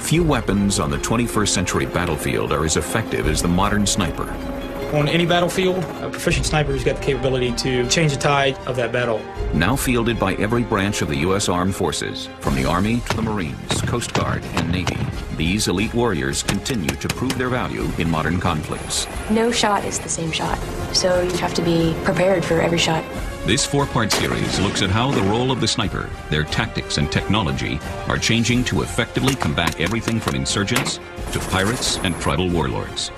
Few weapons on the 21st century battlefield are as effective as the modern sniper. On any battlefield, a proficient sniper has got the capability to change the tide of that battle. Now fielded by every branch of the U.S. Armed Forces, from the Army to the Marines, Coast Guard, and Navy, these elite warriors continue to prove their value in modern conflicts. No shot is the same shot, so you have to be prepared for every shot. This four-part series looks at how the role of the sniper, their tactics and technology are changing to effectively combat everything from insurgents to pirates and tribal warlords.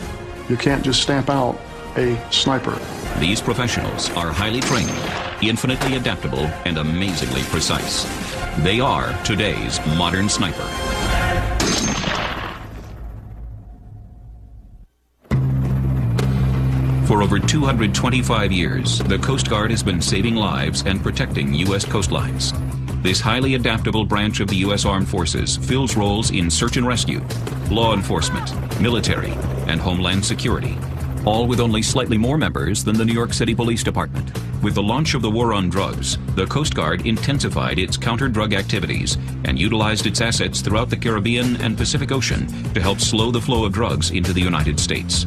You can't just stamp out a sniper. These professionals are highly trained, infinitely adaptable, and amazingly precise. They are today's modern sniper. For over 225 years, the Coast Guard has been saving lives and protecting U.S. coastlines. This highly adaptable branch of the U.S. Armed Forces fills roles in search and rescue, law enforcement, military, and homeland security, all with only slightly more members than the New York City Police Department. With the launch of the war on drugs, the Coast Guard intensified its counter-drug activities and utilized its assets throughout the Caribbean and Pacific Ocean to help slow the flow of drugs into the United States.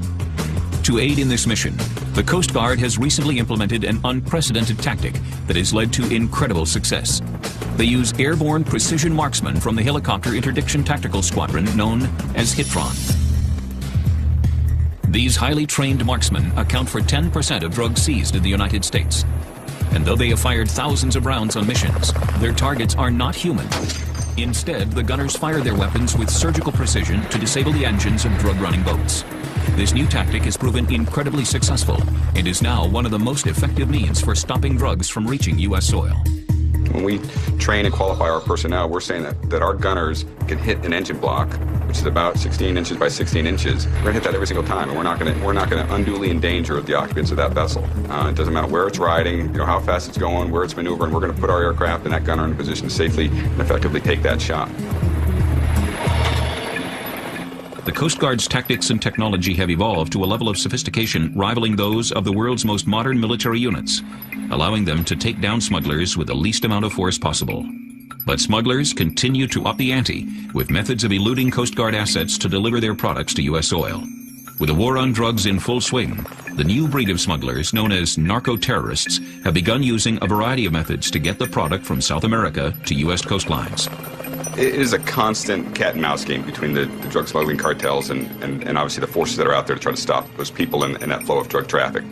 To aid in this mission, the Coast Guard has recently implemented an unprecedented tactic that has led to incredible success. They use airborne precision marksmen from the Helicopter Interdiction Tactical Squadron known as HITRON. These highly trained marksmen account for 10% of drugs seized in the United States. And though they have fired thousands of rounds on missions, their targets are not human. Instead, the gunners fire their weapons with surgical precision to disable the engines of drug-running boats. This new tactic has proven incredibly successful and is now one of the most effective means for stopping drugs from reaching U.S. soil. When we train and qualify our personnel, we're saying that our gunners can hit an engine block, which is about 16 inches by 16 inches. We're gonna hit that every single time, and we're not gonna unduly endanger the occupants of that vessel. It doesn't matter where it's riding, how fast it's going, where it's maneuvering. We're gonna put our aircraft and that gunner in a position to safely and effectively take that shot. The Coast Guard's tactics and technology have evolved to a level of sophistication rivaling those of the world's most modern military units, allowing them to take down smugglers with the least amount of force possible. But smugglers continue to up the ante with methods of eluding Coast Guard assets to deliver their products to U.S. soil. With the war on drugs in full swing, the new breed of smugglers, known as narco-terrorists, have begun using a variety of methods to get the product from South America to U.S. coastlines. It is a constant cat and mouse game between the drug smuggling cartels and obviously the forces that are out there to try to stop those people in that flow of drug traffic.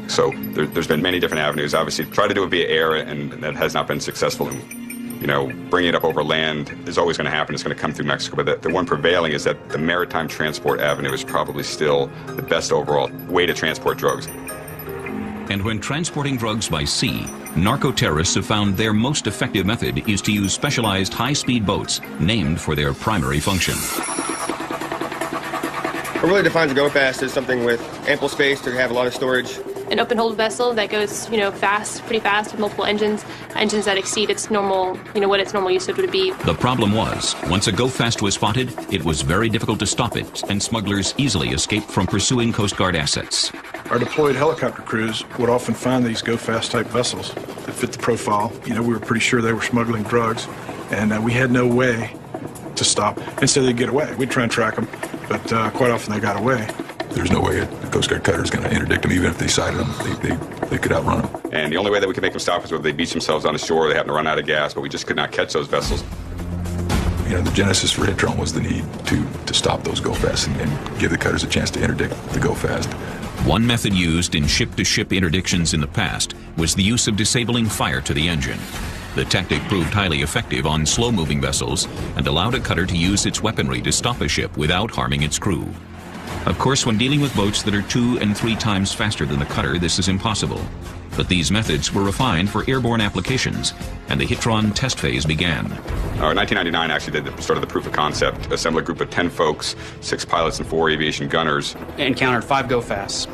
So there's been many different avenues. Obviously, try to do it via air, and that has not been successful. Bringing it up over land is always going to happen. It's going to come through Mexico. But the one prevailing is that the maritime transport avenue is probably still the best overall way to transport drugs. And when transporting drugs by sea, narco-terrorists have found their most effective method is to use specialized high-speed boats named for their primary function. What really defines a go-fast is something with ample space to have a lot of storage. An open-hold vessel that goes, fast, pretty fast, with multiple engines that exceed its normal, what its normal usage would be. The problem was, once a go-fast was spotted, it was very difficult to stop it, and smugglers easily escaped from pursuing Coast Guard assets. Our deployed helicopter crews would often find these go-fast type vessels that fit the profile. We were pretty sure they were smuggling drugs, and we had no way to stop. Instead, they'd get away. We'd try and track them, but quite often they got away. There's no way a Coast Guard cutter is going to interdict them. Even if they sighted them, they could outrun them. And the only way that we could make them stop is whether they beach themselves on the shore or they happen to run out of gas, but we just could not catch those vessels. The genesis for HITRON was the need to stop those go-fasts and give the cutters a chance to interdict the go-fast. One method used in ship-to-ship interdictions in the past was the use of disabling fire to the engine. The tactic proved highly effective on slow-moving vessels and allowed a cutter to use its weaponry to stop a ship without harming its crew. Of course, when dealing with boats that are 2 and 3 times faster than the cutter, this is impossible. But these methods were refined for airborne applications, and the HITRON test phase began. In 1999, actually, started the proof of concept, assembled a group of 10 folks, 6 pilots and 4 aviation gunners. Encountered 5 go-fasts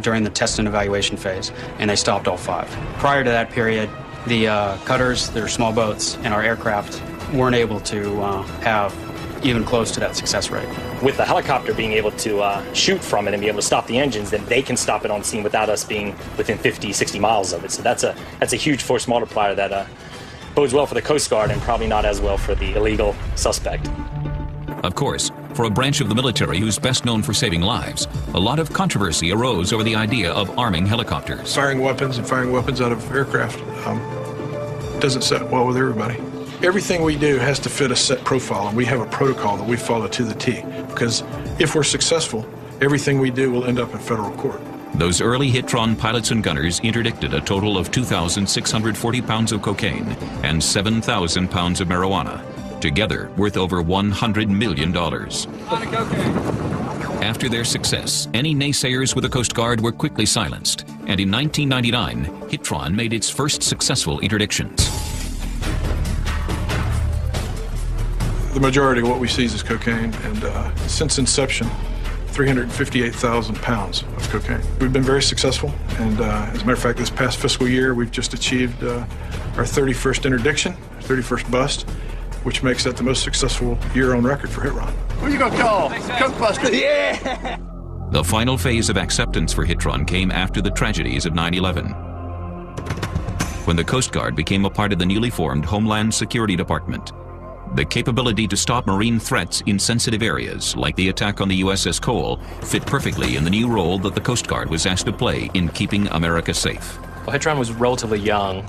during the test and evaluation phase, and they stopped all 5. Prior to that period, the cutters, their small boats, and our aircraft weren't able to have even close to that success rate. With the helicopter being able to shoot from it and be able to stop the engines, then they can stop it on scene without us being within 50, 60 miles of it. So that's a huge force multiplier that bodes well for the Coast Guard and probably not as well for the illegal suspect. Of course, for a branch of the military who's best known for saving lives, a lot of controversy arose over the idea of arming helicopters. Firing weapons and firing weapons out of aircraft doesn't set well with everybody. Everything we do has to fit a set profile, and we have a protocol that we follow to the T, because if we're successful, everything we do will end up in federal court. Those early Hitron pilots and gunners interdicted a total of 2,640 pounds of cocaine and 7,000 pounds of marijuana, together worth over $100 million. After their success, any naysayers with the Coast Guard were quickly silenced, and in 1999, Hitron made its first successful interdictions. The majority of what we seize is cocaine, and since inception, 358,000 pounds of cocaine. We've been very successful, and as a matter of fact, this past fiscal year, we've just achieved our 31st interdiction, 31st bust, which makes that the most successful year on record for Hitron. Who you gonna call? Cokebuster? Yeah! The final phase of acceptance for Hitron came after the tragedies of 9/11, when the Coast Guard became a part of the newly formed Homeland Security Department. The capability to stop marine threats in sensitive areas, like the attack on the USS Cole, fit perfectly in the new role that the Coast Guard was asked to play in keeping America safe. Well, Hitron was relatively young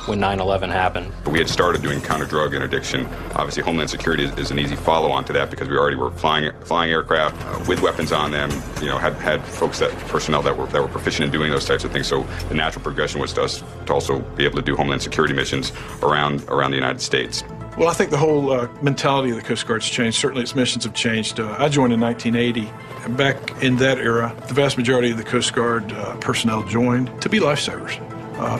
when 9/11 happened. We had started doing counter-drug interdiction. Obviously, Homeland Security is an easy follow-on to that because we already were flying aircraft with weapons on them. You know, had folks personnel that were proficient in doing those types of things. So the natural progression was to us to also be able to do Homeland Security missions around the United States. Well, I think the whole mentality of the Coast Guard's changed. Certainly its missions have changed. I joined in 1980. And back in that era, the vast majority of the Coast Guard personnel joined to be lifesavers.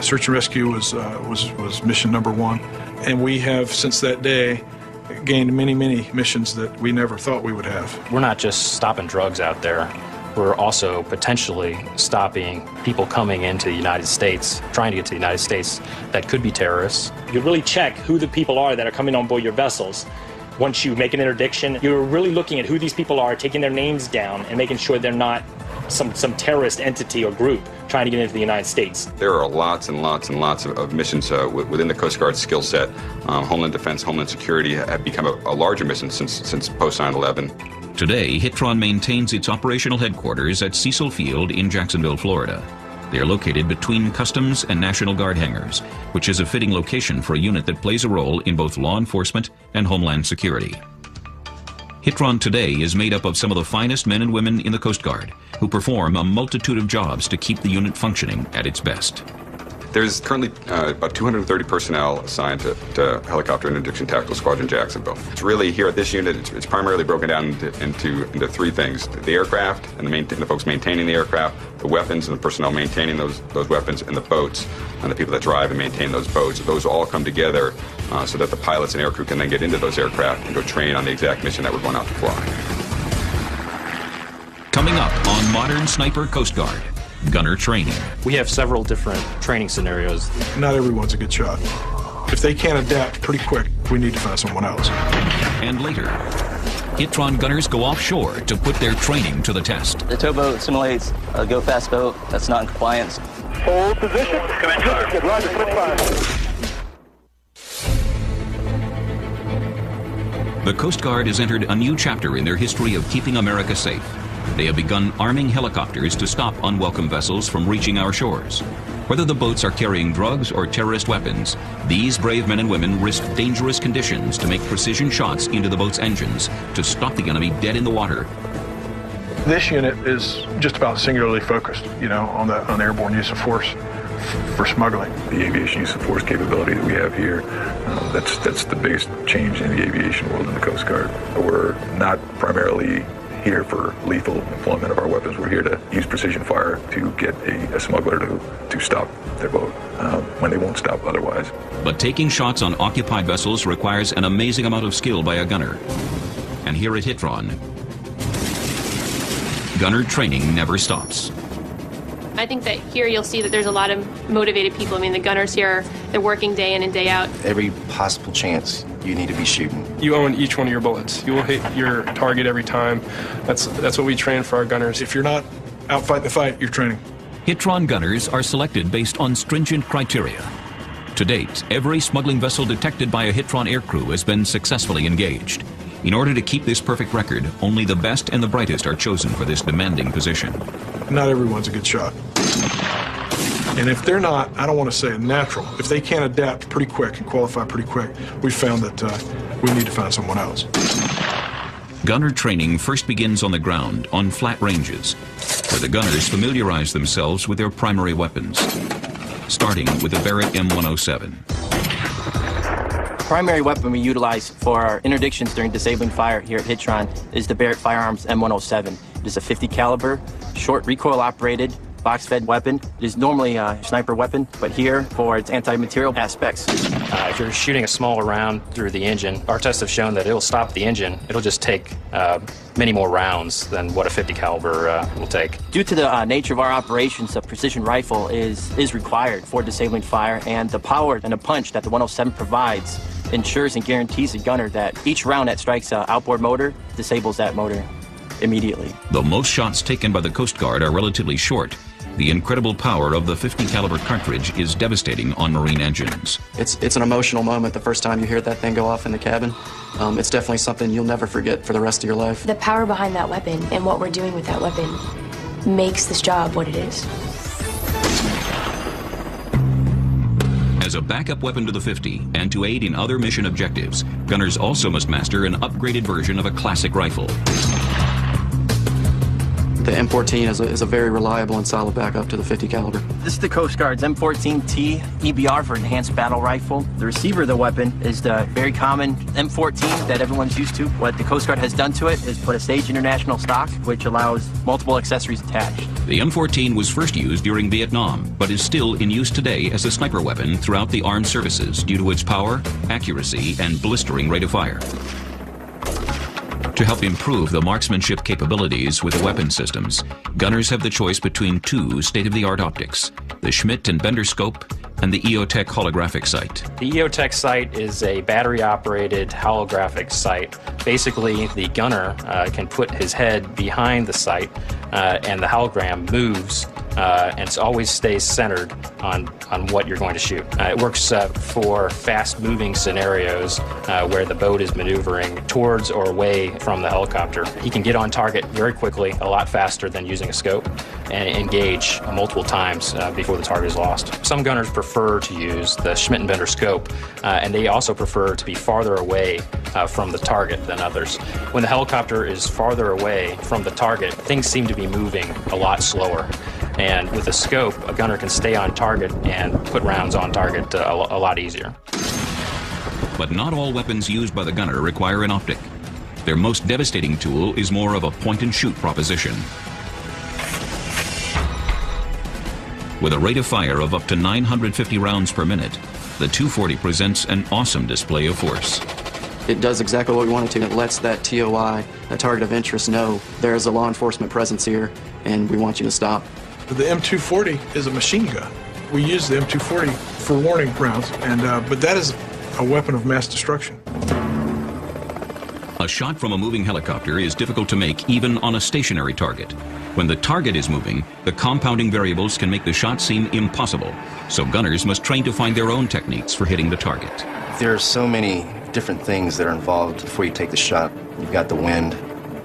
Search and rescue was mission number one. And we have, since that day, gained many, many missions that we never thought we would have. We're not just stopping drugs out there. We're also potentially stopping people coming into the United States, trying to get to the United States, that could be terrorists. You really check who the people are that are coming on board your vessels. Once you make an interdiction, you're really looking at who these people are, taking their names down, and making sure they're not some terrorist entity or group trying to get into the United States. There are lots and lots and lots of missions within the Coast Guard skill set. Homeland Defense, Homeland Security have become a larger mission since post 9/11. Today, Hitron maintains its operational headquarters at Cecil Field in Jacksonville, Florida. They are located between Customs and National Guard hangars, which is a fitting location for a unit that plays a role in both law enforcement and homeland security. Hitron today is made up of some of the finest men and women in the Coast Guard, who perform a multitude of jobs to keep the unit functioning at its best. There's currently about 230 personnel assigned to Helicopter Interdiction Tactical Squadron Jacksonville. It's really, here at this unit, it's primarily broken down into three things: the aircraft and the folks maintaining the aircraft, the weapons and the personnel maintaining those weapons, and the boats and the people that drive and maintain those boats. Those all come together so that the pilots and aircrew can then get into those aircraft and go train on the exact mission that we're going out to fly. Coming up on Modern Sniper Coast Guard, gunner training. We have several different training scenarios. Not everyone's a good shot. If they can't adapt pretty quick, we need to find someone else. And later, Hitron gunners go offshore to put their training to the test. The towboat simulates a go-fast boat that's not in compliance. Hold position. Come in, fire. Roger, come in, fire. The Coast Guard has entered a new chapter in their history of keeping America safe. They have begun arming helicopters to stop unwelcome vessels from reaching our shores. Whether the boats are carrying drugs or terrorist weapons, these brave men and women risk dangerous conditions to make precision shots into the boat's engines to stop the enemy dead in the water. This unit is just about singularly focused, on the airborne use of force for smuggling. The aviation use of force capability that we have here, that's the biggest change in the aviation world in the Coast Guard. We're not primarily here for lethal employment of our weapons. We're here to use precision fire to get a smuggler to stop their boat when they won't stop otherwise. But taking shots on occupied vessels requires an amazing amount of skill by a gunner. And here at Hitron, gunner training never stops. I think that here you'll see that there's a lot of motivated people. I mean, the gunners here, they're working day in and day out. Every possible chance, you need to be shooting. You own each one of your bullets. You will hit your target every time. That's what we train for our gunners. If you're not out fighting the fight, you're training. Hitron gunners are selected based on stringent criteria. To date, every smuggling vessel detected by a Hitron aircrew has been successfully engaged. In order to keep this perfect record, only the best and the brightest are chosen for this demanding position. Not everyone's a good shot. And if they're not, I don't want to say a natural, if they can't adapt pretty quick and qualify pretty quick, we found that we need to find someone else. Gunner training first begins on the ground, on flat ranges, where the gunners familiarize themselves with their primary weapons, starting with the Barrett M107. The primary weapon we utilize for our interdictions during disabling fire here at Hitron is the Barrett Firearms M107. It is a 50 caliber, short recoil operated, box-fed weapon. It is normally a sniper weapon, but here, for its anti-material aspects. If you're shooting a smaller round through the engine, our tests have shown that it'll stop the engine. It'll just take many more rounds than what a 50 caliber will take. Due to the nature of our operations, a precision rifle is required for disabling fire, and the power and the punch that the 107 provides ensures and guarantees the gunner that each round that strikes an outboard motor disables that motor immediately. Though most shots taken by the Coast Guard are relatively short, the incredible power of the 50 caliber cartridge is devastating on Marine engines. It's an emotional moment the first time you hear that thing go off in the cabin. It's definitely something you'll never forget for the rest of your life. The power behind that weapon and what we're doing with that weapon makes this job what it is. As a backup weapon to the 50 and to aid in other mission objectives, gunners also must master an upgraded version of a classic rifle. The M14 is a very reliable and solid backup to the 50 caliber. This is the Coast Guard's M14T EBR for enhanced battle rifle. The receiver of the weapon is the very common M14 that everyone's used to. What the Coast Guard has done to it is put a Sage International stock, which allows multiple accessories attached. The M14 was first used during Vietnam, but is still in use today as a sniper weapon throughout the armed services due to its power, accuracy, and blistering rate of fire. To help improve the marksmanship capabilities with the weapon systems, gunners have the choice between two state-of-the-art optics, the Schmidt and Bender scope and the EOTech holographic sight. The EOTech sight is a battery-operated holographic sight. Basically, the gunner can put his head behind the sight and the hologram moves and it always stays centered on what you're going to shoot. It works for fast-moving scenarios where the boat is maneuvering towards or away from the helicopter. He can get on target very quickly, a lot faster than using a scope, and engage multiple times before the target is lost. Some gunners prefer to use the Schmidt and Bender scope, and they also prefer to be farther away from the target than others. When the helicopter is farther away from the target, things seem to be moving a lot slower. And with a scope, a gunner can stay on target and put rounds on target a lot easier. But not all weapons used by the gunner require an optic. Their most devastating tool is more of a point-and-shoot proposition. With a rate of fire of up to 950 rounds per minute, the 240 presents an awesome display of force. It does exactly what we want it to. It lets that TOI, that target of interest, know there is a law enforcement presence here and we want you to stop. The M240 is a machine gun. We use the M240 for warning rounds, but that is a weapon of mass destruction. A shot from a moving helicopter is difficult to make even on a stationary target. When the target is moving, the compounding variables can make the shot seem impossible, so gunners must train to find their own techniques for hitting the target. There are so many different things that are involved before you take the shot. You've got the wind.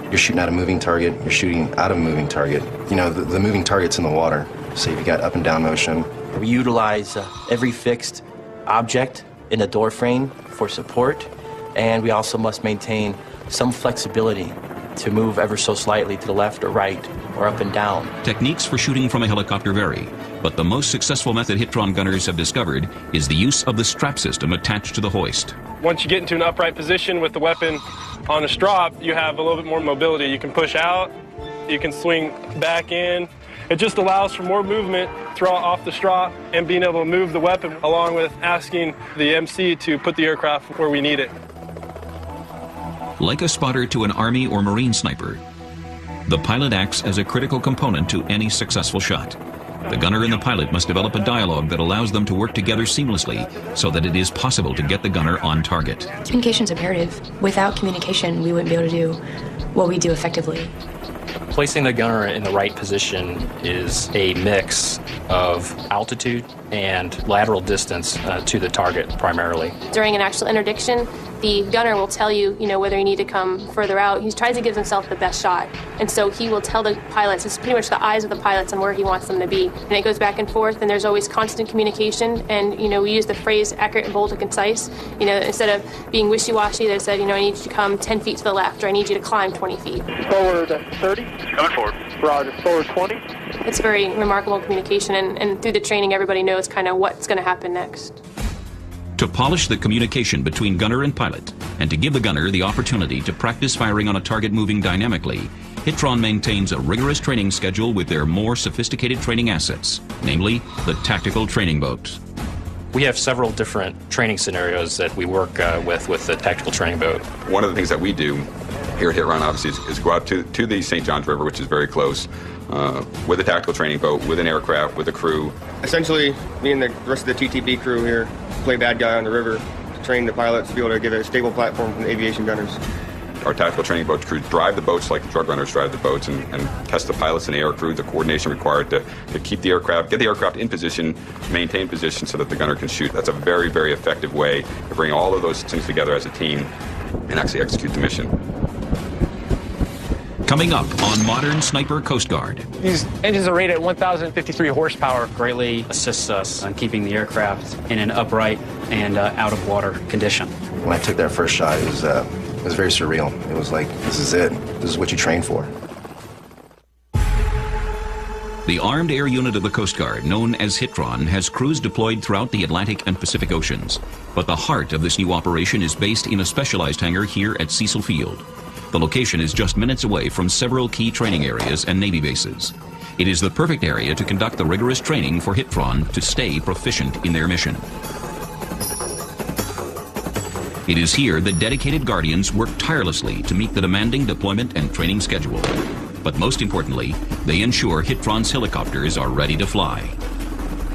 You're shooting at a moving target, you're shooting out of a moving target. You know, the moving target's in the water, so you've got up and down motion. We utilize every fixed object in the door frame for support, and we also must maintain some flexibility to move ever so slightly to the left or right or up and down. Techniques for shooting from a helicopter vary, but the most successful method Hitron gunners have discovered is the use of the strap system attached to the hoist. Once you get into an upright position with the weapon on a strop, you have a little bit more mobility. You can push out, you can swing back in. It just allows for more movement throughout off the strop and being able to move the weapon along with asking the MC to put the aircraft where we need it. Like a spotter to an Army or Marine sniper, the pilot acts as a critical component to any successful shot. The gunner and the pilot must develop a dialogue that allows them to work together seamlessly so that it is possible to get the gunner on target. Communication's imperative. Without communication, we wouldn't be able to do what we do effectively. Placing the gunner in the right position is a mix of altitude and lateral distance to the target primarily. During an actual interdiction, The gunner will tell you, whether you need to come further out. He tries to give himself the best shot. And so he will tell the pilots, it's pretty much the eyes of the pilots on where he wants them to be. And it goes back and forth, and there's always constant communication. And, we use the phrase accurate and bold and concise. Instead of being wishy-washy, they said, I need you to come 10 feet to the left, or I need you to climb 20 feet. Forward 30. Coming forward. Roger, forward 20. It's very remarkable communication, and through the training, everybody knows kind of what's going to happen next. To polish the communication between gunner and pilot, and to give the gunner the opportunity to practice firing on a target moving dynamically, Hitron maintains a rigorous training schedule with their more sophisticated training assets, namely the tactical training boat. We have several different training scenarios that we work with the tactical training boat. One of the things that we do here at Hitron, obviously, is go out to the St. Johns River, which is very close, with a tactical training boat, with an aircraft, with a crew. Essentially, me and the rest of the TTB crew here play bad guy on the river to train the pilots to be able to give a stable platform from the aviation gunners. Our tactical training boat crews drive the boats like the drug runners drive the boats, and test the pilots and the air crew, the coordination required to keep the aircraft, get the aircraft in position, maintain position so that the gunner can shoot. That's a very, very effective way to bring all of those things together as a team and actually execute the mission. Coming up on Modern Sniper Coast Guard. These engines are rated at 1,053 horsepower. Greatly assists us in keeping the aircraft in an upright and out of water condition. When I took that first shot, it was very surreal. It was like, this is it. This is what you train for. The Armed Air Unit of the Coast Guard, known as Hitron, has crews deployed throughout the Atlantic and Pacific Oceans. But the heart of this new operation is based in a specialized hangar here at Cecil Field. The location is just minutes away from several key training areas and Navy bases. It is the perfect area to conduct the rigorous training for Hitron to stay proficient in their mission. It is here that dedicated Guardians work tirelessly to meet the demanding deployment and training schedule. But most importantly, they ensure Hitron's helicopters are ready to fly.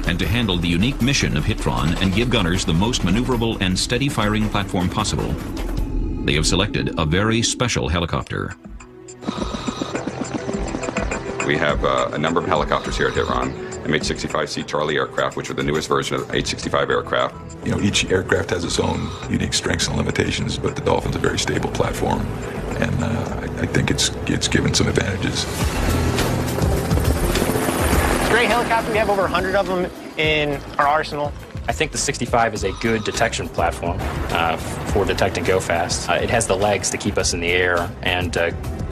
And to handle the unique mission of Hitron and give gunners the most maneuverable and steady firing platform possible, they have selected a very special helicopter. We have a number of helicopters here at Hitron. MH-65C Charlie aircraft, which are the newest version of H-65 aircraft. Each aircraft has its own unique strengths and limitations, but the Dolphin's a very stable platform, and I think it's given some advantages. It's a great helicopter. We have over 100 of them in our arsenal. I think the 65 is a good detection platform for detect and go fast. It has the legs to keep us in the air and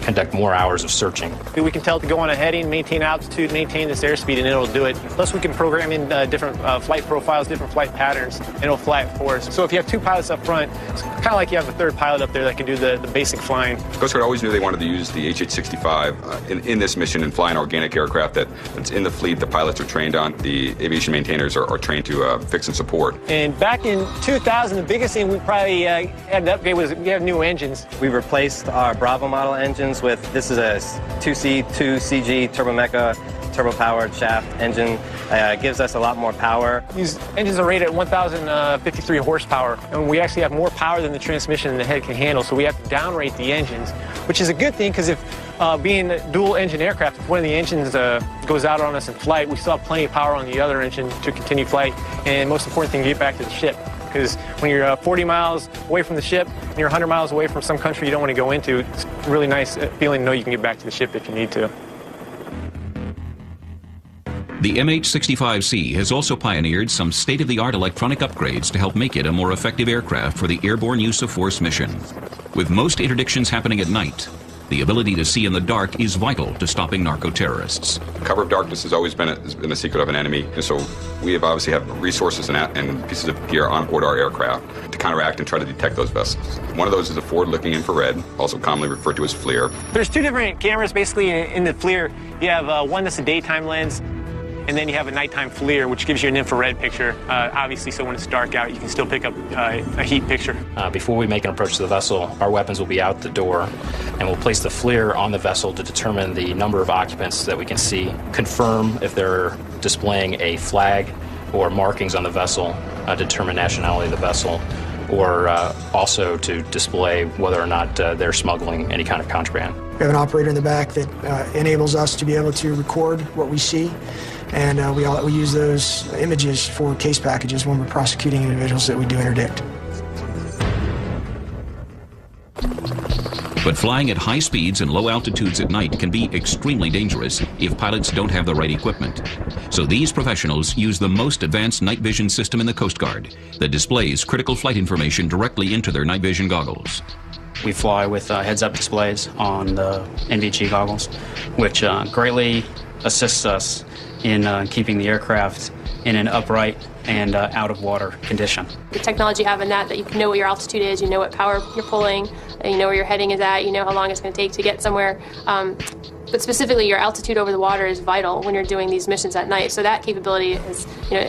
conduct more hours of searching. We can tell it to go on a heading, maintain altitude, maintain this airspeed, and it'll do it. Plus, we can program in different flight profiles, different flight patterns, and it'll fly it for us. So if you have two pilots up front, it's kind of like you have a third pilot up there that can do the basic flying. Coast Guard always knew they wanted to use the HH-65 in this mission and fly an organic aircraft that's in the fleet. The pilots are trained on. The aviation maintainers are trained to fix and support. And back in 2000, the biggest thing we probably had to upgrade was we have new engines. We replaced our Bravo model engines with, this is a 2C2CG Turbomeca turbo-powered shaft engine. Gives us a lot more power. These engines are rated at 1,053 horsepower, and we actually have more power than the transmission and the head can handle, so we have to downrate the engines, which is a good thing because if being a dual-engine aircraft, if one of the engines goes out on us in flight, we still have plenty of power on the other engine to continue flight, and most important thing, get back to the ship. Because when you're 40 miles away from the ship and you're 100 miles away from some country you don't want to go into, it's a really nice feeling to know you can get back to the ship if you need to. The MH-65C has also pioneered some state-of-the-art electronic upgrades to help make it a more effective aircraft for the airborne use of force mission. With most interdictions happening at night, the ability to see in the dark is vital to stopping narco-terrorists. Cover of darkness has always been a secret of an enemy, and so we obviously have resources and pieces of gear on board our aircraft to counteract and try to detect those vessels. One of those is a forward-looking infrared, also commonly referred to as FLIR. There's two different cameras basically in the FLIR. You have one that's a daytime lens, and then you have a nighttime FLIR, which gives you an infrared picture, obviously, so when it's dark out, you can still pick up a heat picture. Before we make an approach to the vessel, our weapons will be out the door, and we'll place the FLIR on the vessel to determine the number of occupants that we can see, confirm if they're displaying a flag or markings on the vessel, determine nationality of the vessel, or also to display whether or not they're smuggling any kind of contraband. We have an operator in the back that enables us to be able to record what we see. And we use those images for case packages when we're prosecuting individuals that we do interdict. But flying at high speeds and low altitudes at night can be extremely dangerous if pilots don't have the right equipment. So these professionals use the most advanced night vision system in the Coast Guard that displays critical flight information directly into their night vision goggles. We fly with heads-up displays on the NVG goggles, which greatly assists us in keeping the aircraft in an upright and out-of-water condition. The technology having that you can know what your altitude is, you know what power you're pulling, you know where your heading is at, you know how long it's going to take to get somewhere. But specifically, your altitude over the water is vital when you're doing these missions at night. So that capability has,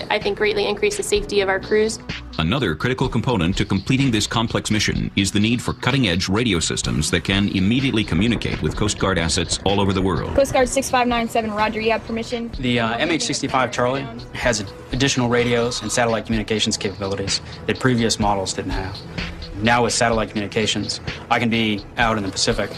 I think, greatly increased the safety of our crews. Another critical component to completing this complex mission is the need for cutting-edge radio systems that can immediately communicate with Coast Guard assets all over the world. Coast Guard 6597, roger, you have permission? The MH-65 Charlie has additional radios and satellite communications capabilities that previous models didn't have. Now with satellite communications, I can be out in the Pacific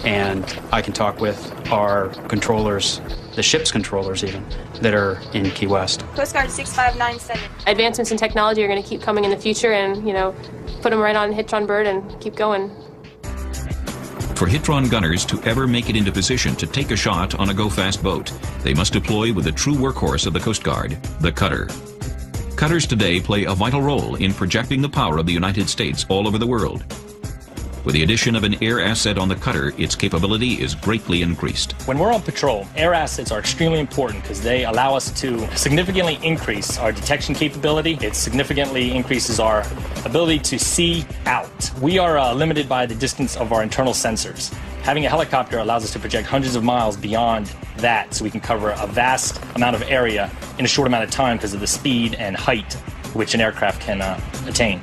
and I can talk with our controllers, the ship's controllers even, that are in Key West. Coast Guard 6597. Advancements in technology are going to keep coming in the future and, put them right on Hitron Bird and keep going. For Hitron gunners to ever make it into position to take a shot on a go-fast boat, they must deploy with the true workhorse of the Coast Guard, the cutter. Cutters today play a vital role in projecting the power of the United States all over the world. With the addition of an air asset on the cutter, its capability is greatly increased. When we're on patrol, air assets are extremely important because they allow us to significantly increase our detection capability. It significantly increases our ability to see out. We are limited by the distance of our internal sensors. Having a helicopter allows us to project hundreds of miles beyond that, so we can cover a vast amount of area in a short amount of time because of the speed and height which an aircraft can attain.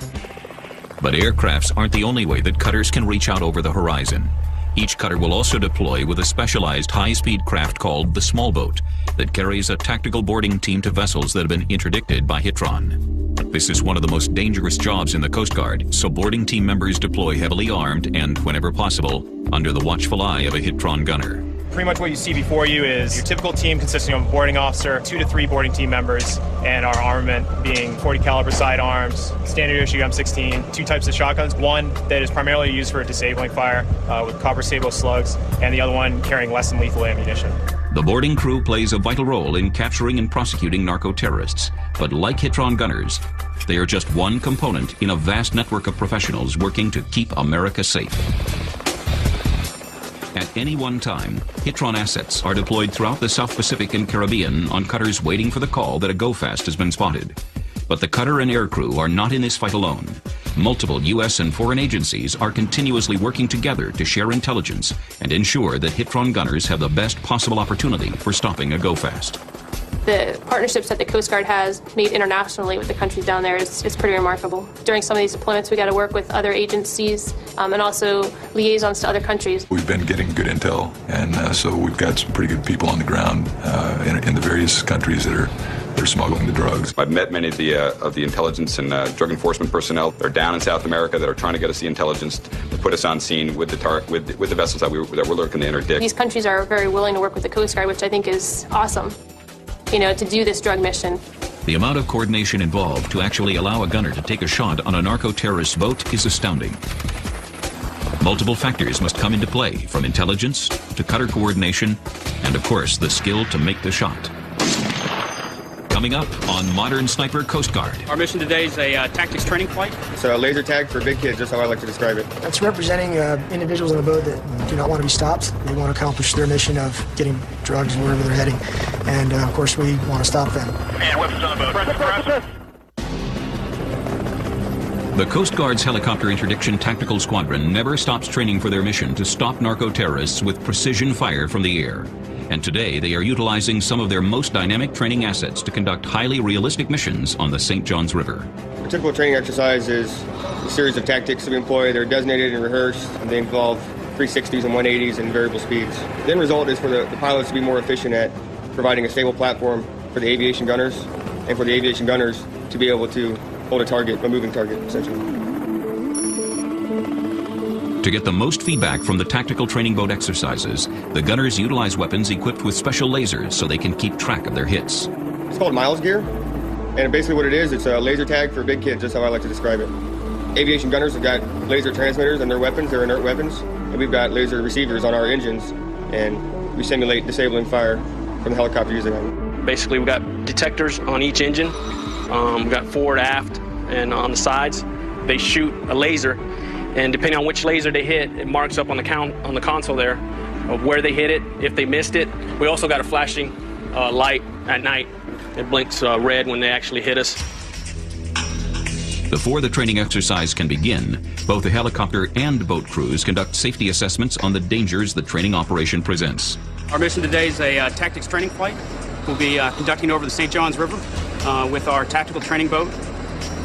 But aircrafts aren't the only way that cutters can reach out over the horizon. Each cutter will also deploy with a specialized high-speed craft called the small boat that carries a tactical boarding team to vessels that have been interdicted by Hitron. This is one of the most dangerous jobs in the Coast Guard, so boarding team members deploy heavily armed and, whenever possible, under the watchful eye of a Hitron gunner. Pretty much what you see before you is your typical team consisting of a boarding officer, 2 to 3 boarding team members, and our armament being 40 caliber sidearms, standard issue M16, 2 types of shotguns, one that is primarily used for disabling fire with copper sable slugs, and the other one carrying less than lethal ammunition. The boarding crew plays a vital role in capturing and prosecuting narco-terrorists, but like Hitron gunners, they are just one component in a vast network of professionals working to keep America safe. At any one time, Hitron assets are deployed throughout the South Pacific and Caribbean on cutters waiting for the call that a go-fast has been spotted. But the cutter and aircrew are not in this fight alone. Multiple U.S. and foreign agencies are continuously working together to share intelligence and ensure that Hitron gunners have the best possible opportunity for stopping a go-fast. The partnerships that the Coast Guard has made internationally with the countries down there is pretty remarkable. During some of these deployments, we got to work with other agencies and also liaisons to other countries. We've been getting good intel, and so we've got some pretty good people on the ground in the various countries that are smuggling the drugs. I've met many of the intelligence and drug enforcement personnel. They're down in South America that are trying to get us the intelligence to put us on scene with the vessels that we're looking to interdict. These countries are very willing to work with the Coast Guard, which I think is awesome, to do this drug mission. The amount of coordination involved to actually allow a gunner to take a shot on a narco-terrorist boat is astounding. Multiple factors must come into play, from intelligence to cutter coordination, and of course the skill to make the shot. Coming up on Modern Sniper Coast Guard. Our mission today is a tactics training flight. It's a laser tag for big kids, that's how I like to describe it. That's representing individuals on a boat that do not want to be stopped. They want to accomplish their mission of getting drugs wherever they're heading. And of course, we want to stop them. And weapons on the boat. Press. The Coast Guard's Helicopter Interdiction Tactical Squadron never stops training for their mission to stop narco-terrorists with precision fire from the air. And today, they are utilizing some of their most dynamic training assets to conduct highly realistic missions on the St. Johns River. A typical training exercise is a series of tactics that we employ. They're designated and rehearsed, and they involve 360s and 180s and variable speeds. The end result is for the pilots to be more efficient at providing a stable platform for the aviation gunners, and for the aviation gunners to be able to hold a moving target, essentially. To get the most feedback from the tactical training boat exercises, the gunners utilize weapons equipped with special lasers so they can keep track of their hits. It's called Miles gear, and basically what it is, it's a laser tag for big kids, that's how I like to describe it. aviation gunners have got laser transmitters on their weapons, their inert weapons, and we've got laser receivers on our engines, and we simulate disabling fire from the helicopter using them. Basically, we've got detectors on each engine. We've got forward, aft, and on the sides. They shoot a laser, and depending on which laser they hit, it marks up on the console there of where they hit it, if they missed it. We also got a flashing light at night. It blinks red when they actually hit us. Before the training exercise can begin, both the helicopter and boat crews conduct safety assessments on the dangers the training operation presents. Our mission today is a tactics training flight. We'll be conducting over the St. Johns River with our tactical training boat.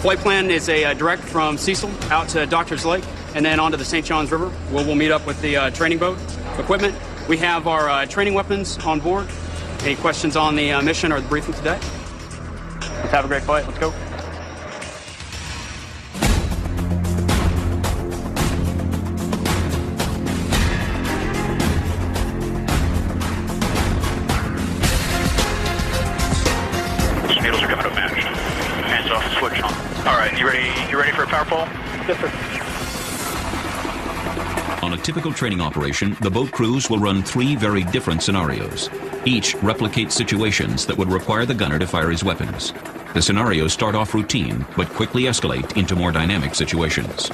Flight plan is a direct from Cecil out to Doctors Lake and then onto the St. Johns River, where we'll meet up with the training boat equipment. We have our training weapons on board. Any questions on the mission or the briefing today? Let's have a great flight. Let's go. Needles are coming up matched. Hands off, switch on. All right, you ready for a power pole? Yes, sir. On a typical training operation, the boat crews will run 3 very different scenarios. Each replicates situations that would require the gunner to fire his weapons. The scenarios start off routine, but quickly escalate into more dynamic situations.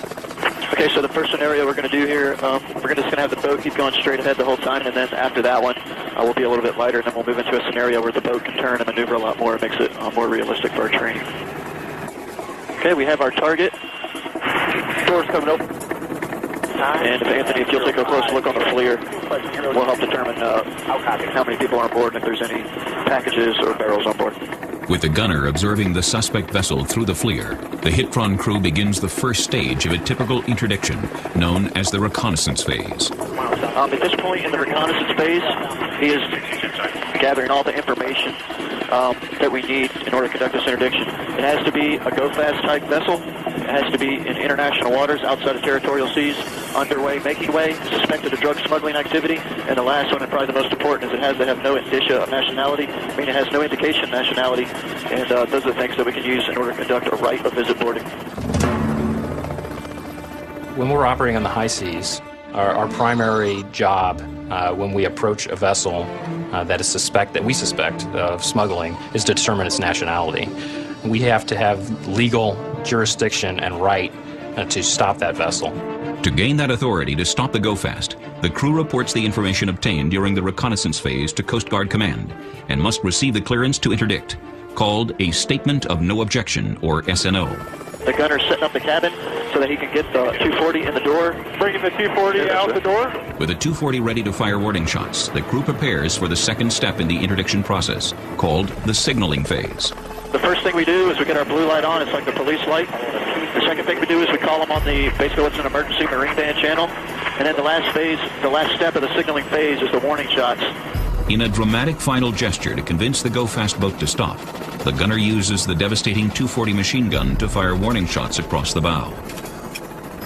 Okay, so the first scenario we're going to do here, we're just going to have the boat keep going straight ahead the whole time, and then after that one, we'll be a little bit lighter, and then we'll move into a scenario where the boat can turn and maneuver a lot more. It makes it more realistic for our training. Okay, we have our target. Doors coming up. And if Anthony, if you'll take a close look on the FLIR, we'll help determine how many people are on board and if there's any packages or barrels on board. With the gunner observing the suspect vessel through the FLIR, the Hitron crew begins the first stage of a typical interdiction, known as the reconnaissance phase. At this point in the reconnaissance phase, he is gathering all the information that we need in order to conduct this interdiction. It has to be a go-fast type vessel. It has to be in international waters outside of territorial seas, underway, making way, suspected of drug smuggling activity, and the last one, and probably the most important, is it has to have no indicia of nationality, meaning it has no indication of nationality, and those are the things that we can use in order to conduct a right of visit boarding. When we're operating on the high seas, our primary job when we approach a vessel that we suspect of smuggling is to determine its nationality. We have to have legal jurisdiction and right to stop that vessel. To gain that authority to stop the go-fast, the crew reports the information obtained during the reconnaissance phase to Coast Guard Command and must receive the clearance to interdict, called a Statement of No Objection, or SNO. The gunner's setting up the cabin so that he can get the 240 in the door. Bringing the 240 out the door. With a 240 ready to fire warning shots, the crew prepares for the second step in the interdiction process, called the signaling phase. The first thing we do is we get our blue light on. It's like the police light. The second thing we do is we call them on basically what's an emergency marine band channel. And then the last step of the signaling phase is the warning shots. In a dramatic final gesture to convince the go-fast boat to stop, the gunner uses the devastating 240 machine gun to fire warning shots across the bow.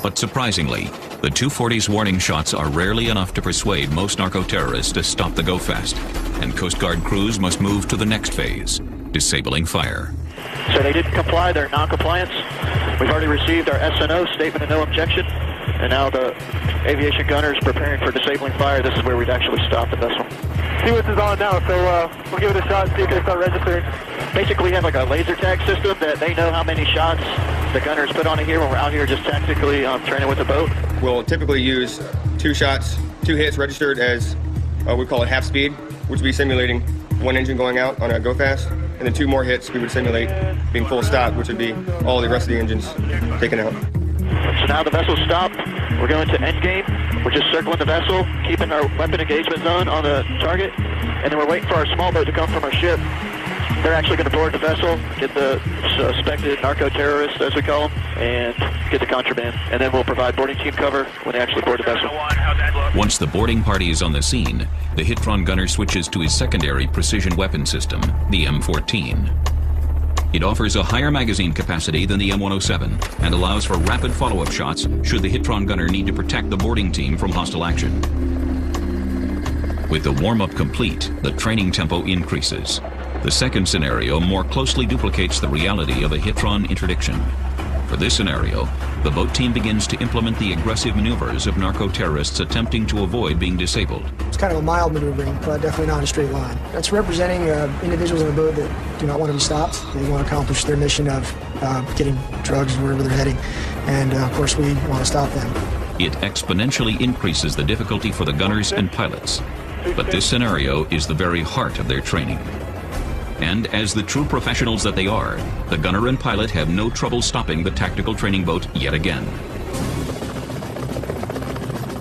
But surprisingly, the 240's warning shots are rarely enough to persuade most narco-terrorists to stop the go-fast, and Coast Guard crews must move to the next phase, disabling fire. So they didn't comply, they're non-compliance. We've already received our SNO, Statement of No Objection, and now the aviation gunner is preparing for disabling fire. This is where we'd actually stop the vessel. See what's on now, so we'll give it a shot, see if they start registering. Basically, we have like a laser tag system that they know how many shots the gunner's put on it here when we're out here just tactically training with the boat. We'll typically use 2 shots, 2 hits registered as, we call it half speed, which would be simulating 1 engine going out on a go fast, and then 2 more hits we would simulate being full stop, which would be all the rest of the engines taken out. So now the vessel's stopped. We're going to end game. We're just circling the vessel, keeping our weapon engagement zone on the target, and then we're waiting for our small boat to come from our ship. They're actually going to board the vessel, get the suspected narco-terrorists, as we call them, and get the contraband. And then we'll provide boarding team cover when they actually board the vessel. Once the boarding party is on the scene, the Hitron gunner switches to his secondary precision weapon system, the M14. It offers a higher magazine capacity than the M107 and allows for rapid follow-up shots should the Hitron gunner need to protect the boarding team from hostile action. With the warm-up complete, the training tempo increases. The second scenario more closely duplicates the reality of a Hitron interdiction. For this scenario, the boat team begins to implement the aggressive maneuvers of narco-terrorists attempting to avoid being disabled. It's kind of a mild maneuvering, but definitely not a straight line. That's representing individuals in the boat that do not want to be stopped. They want to accomplish their mission of getting drugs wherever they're heading, and of course we want to stop them. It exponentially increases the difficulty for the gunners and pilots. But this scenario is the very heart of their training. And as the true professionals that they are, the gunner and pilot have no trouble stopping the tactical training boat yet again.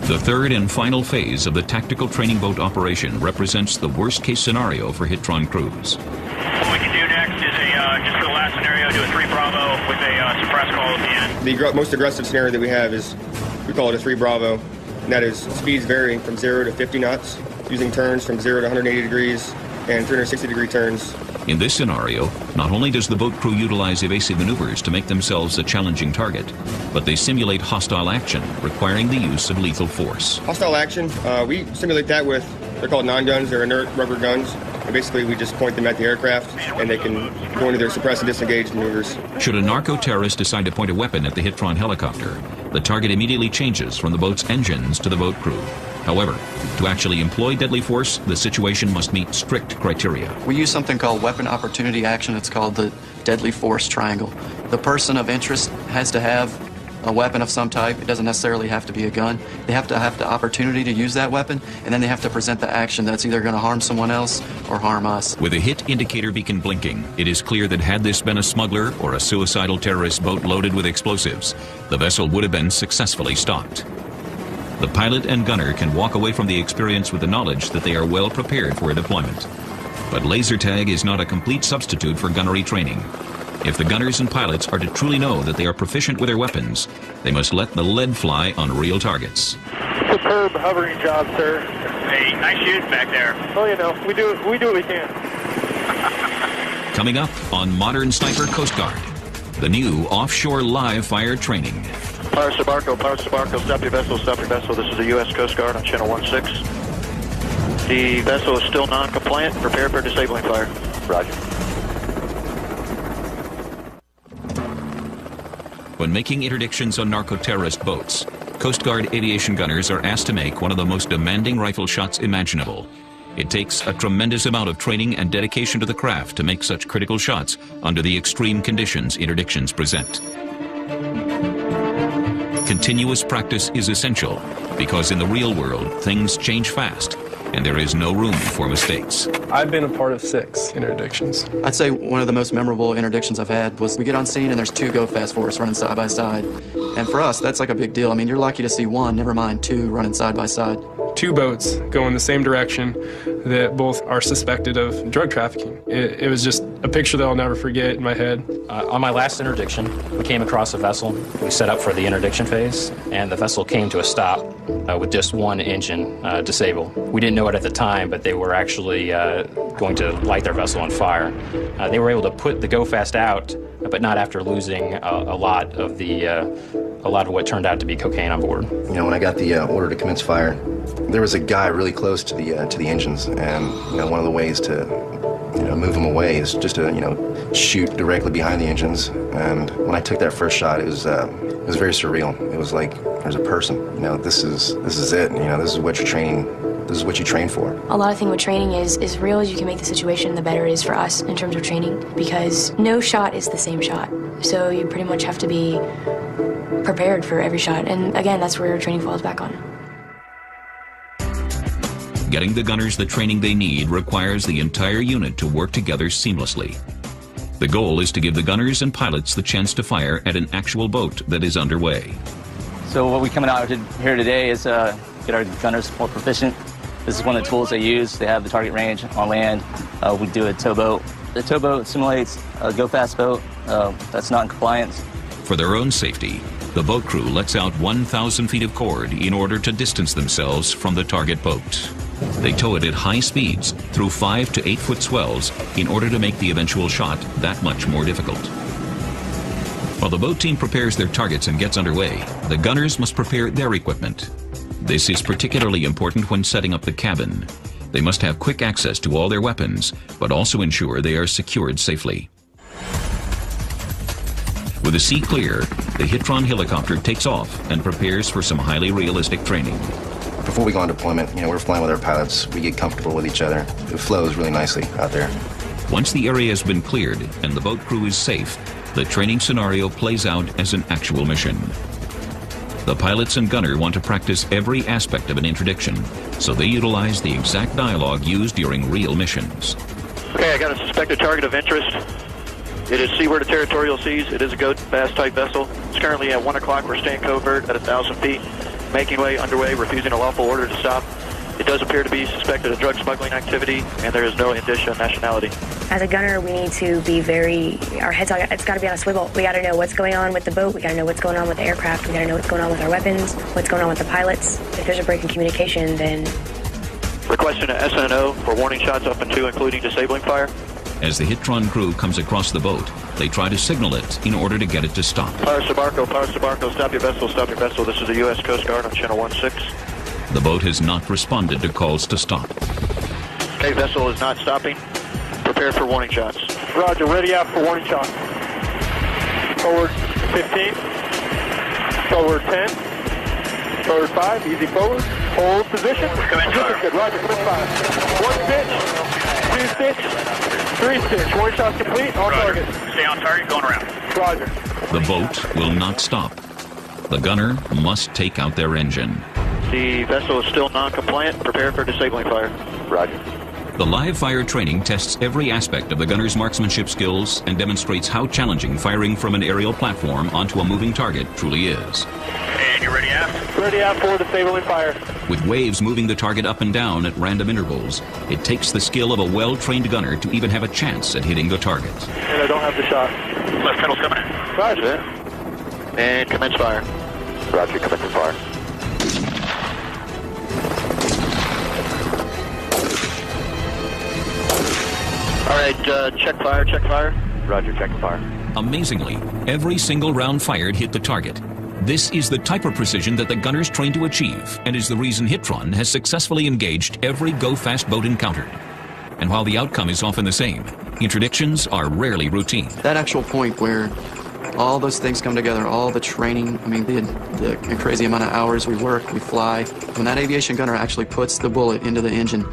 The third and final phase of the tactical training boat operation represents the worst-case scenario for Hitron crews. What we can do next is just for the last scenario, do a 3 Bravo with a suppress call at the end. The most aggressive scenario that we have is, we call it a 3 Bravo, and that is speeds varying from 0 to 50 knots, using turns from 0 to 180 degrees and 360-degree turns. In this scenario, not only does the boat crew utilize evasive maneuvers to make themselves a challenging target, but they simulate hostile action, requiring the use of lethal force. Hostile action, we simulate that with, they're called non-guns, they're inert rubber guns. And basically, we just point them at the aircraft, and they can go into their suppress and disengage maneuvers. Should a narco-terrorist decide to point a weapon at the Hitron helicopter, the target immediately changes from the boat's engines to the boat crew. However, to actually employ deadly force, the situation must meet strict criteria. We use something called weapon opportunity action. It's called the deadly force triangle. The person of interest has to have a weapon of some type. It doesn't necessarily have to be a gun. They have to have the opportunity to use that weapon, and then they have to present the action that's either going to harm someone else or harm us. With a hit indicator beacon blinking, it is clear that had this been a smuggler or a suicidal terrorist boat loaded with explosives, the vessel would have been successfully stopped. The pilot and gunner can walk away from the experience with the knowledge that they are well prepared for a deployment. But laser tag is not a complete substitute for gunnery training. If the gunners and pilots are to truly know that they are proficient with their weapons, they must let the lead fly on real targets. Superb hovering job, sir. Hey, nice shooting back there. Oh, you know, we do what we can. Coming up on Modern Sniper Coast Guard, the new offshore live fire training. Power Sabarco, stop your vessel. This is the U.S. Coast Guard on channel 16. The vessel is still non-compliant. Prepare for disabling fire. Roger. When making interdictions on narco-terrorist boats, Coast Guard aviation gunners are asked to make one of the most demanding rifle shots imaginable. It takes a tremendous amount of training and dedication to the craft to make such critical shots under the extreme conditions interdictions present. Continuous practice is essential because in the real world, things change fast and there is no room for mistakes. I've been a part of 6 interdictions. I'd say one of the most memorable interdictions I've had was we get on scene and there's 2 go fast for us running side by side. And for us, that's like a big deal. I mean, you're lucky to see 1, never mind 2 running side by side. 2 boats go in the same direction that both are suspected of drug trafficking. It was just a picture that I'll never forget in my head. On my last interdiction, we came across a vessel. We set up for the interdiction phase, and the vessel came to a stop with just 1 engine disabled. We didn't know it at the time, but they were actually going to light their vessel on fire. They were able to put the go fast out, but not after losing a lot of what turned out to be cocaine on board. You know, when I got the order to commence fire, there was a guy really close to the engines, and you know, one of the ways to move him away is just to shoot directly behind the engines. And when I took that first shot, it was very surreal. It was like there's a person. You know, this is it. You know, this is what you're training. This is what you train for. A lot of thing with training is as real as you can make the situation, the better it is for us in terms of training, because no shot is the same shot. So you pretty much have to be prepared for every shot. And again, that's where training falls back on. Getting the gunners the training they need requires the entire unit to work together seamlessly. The goal is to give the gunners and pilots the chance to fire at an actual boat that is underway. So what we coming out here today is get our gunners more proficient. This is one of the tools they use. They have the target range on land. We do a towboat. The towboat simulates a go-fast boat that's not in compliance. For their own safety, the boat crew lets out 1,000 feet of cord in order to distance themselves from the target boat. They tow it at high speeds through 5 to 8 foot swells in order to make the eventual shot that much more difficult. While the boat team prepares their targets and gets underway, the gunners must prepare their equipment. This is particularly important when setting up the cabin. They must have quick access to all their weapons, but also ensure they are secured safely. With the sea clear, the Hitron helicopter takes off and prepares for some highly realistic training. Before we go on deployment, we're flying with our pilots. We get comfortable with each other. It flows really nicely out there. Once the area has been cleared and the boat crew is safe, the training scenario plays out as an actual mission. The pilots and gunner want to practice every aspect of an interdiction, so they utilize the exact dialogue used during real missions. Okay, I got a suspected target of interest. It is seaward of territorial seas. It is a go fast type vessel. It's currently at 1 o'clock. We're staying covert at 1,000 feet, making way, underway, refusing a lawful order to stop. It does appear to be suspected of drug smuggling activity, and there is no indicia of nationality. As a gunner, we need to be our heads, it's got to be on a swivel. We got to know what's going on with the boat. We got to know what's going on with the aircraft. We got to know what's going on with our weapons, what's going on with the pilots. If there's a break in communication, then... Requesting an SNO for warning shots up and to including disabling fire. As the Hitron crew comes across the boat, they try to signal it in order to get it to stop. Power Sabarco, stop your vessel, stop your vessel. This is the U.S. Coast Guard on channel 16. The boat has not responded to calls to stop. Okay, vessel is not stopping. Prepare for warning shots. Roger, ready out for warning shots. Forward 15, forward 10, forward 5, easy forward. Hold position. Come in, Good, Roger, come in 5. 1 stitch, 2 stitch, 3 stitch. Warning shots complete, on target. Stay on target, going around. Roger. The boat will not stop. The gunner must take out their engine. The vessel is still non-compliant. Prepare for disabling fire. Roger. The live fire training tests every aspect of the gunner's marksmanship skills and demonstrates how challenging firing from an aerial platform onto a moving target truly is. And you ready aft? Ready out for disabling fire. With waves moving the target up and down at random intervals, it takes the skill of a well-trained gunner to even have a chance at hitting the target. And I don't have the shot. Left pedal's coming in. Roger. And commence fire. Roger, commence fire. All right, check fire, check fire. Roger, check fire. Amazingly, every single round fired hit the target. This is the type of precision that the gunners train to achieve, and is the reason Hitron has successfully engaged every go-fast boat encountered. And while the outcome is often the same, interdictions are rarely routine. That actual point where all those things come together, all the training, the crazy amount of hours we work, we fly, when that aviation gunner actually puts the bullet into the engine,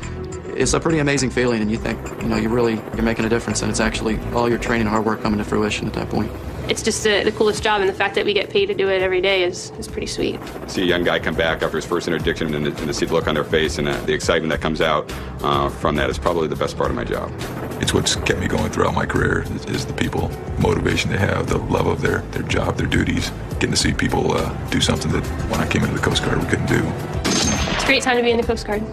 it's a pretty amazing feeling, and you think, you're making a difference, and it's actually all your training and hard work coming to fruition at that point. It's just the coolest job, and the fact that we get paid to do it every day is pretty sweet. See a young guy come back after his first interdiction and to see the look on their face and the excitement that comes out from that is probably the best part of my job. It's what's kept me going throughout my career is the people, motivation they have, the love of their job, their duties, getting to see people do something that when I came into the Coast Guard we couldn't do. It's a great time to be in the Coast Guard.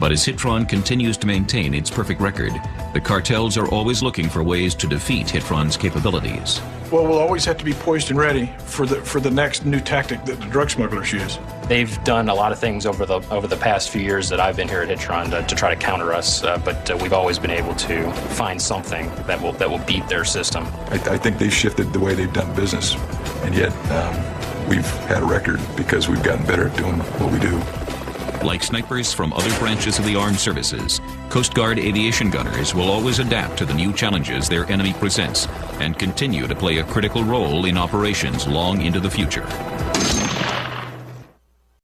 But as Hitron continues to maintain its perfect record, the cartels are always looking for ways to defeat Hitron's capabilities. Well, we'll always have to be poised and ready for the next new tactic that the drug smugglers use. They've done a lot of things over the past few years that I've been here at Hitron to try to counter us, but we've always been able to find something that will beat their system. I think they've shifted the way they've done business, and yet we've had a record because we've gotten better at doing what we do. Like snipers from other branches of the armed services, Coast Guard aviation gunners will always adapt to the new challenges their enemy presents and continue to play a critical role in operations long into the future.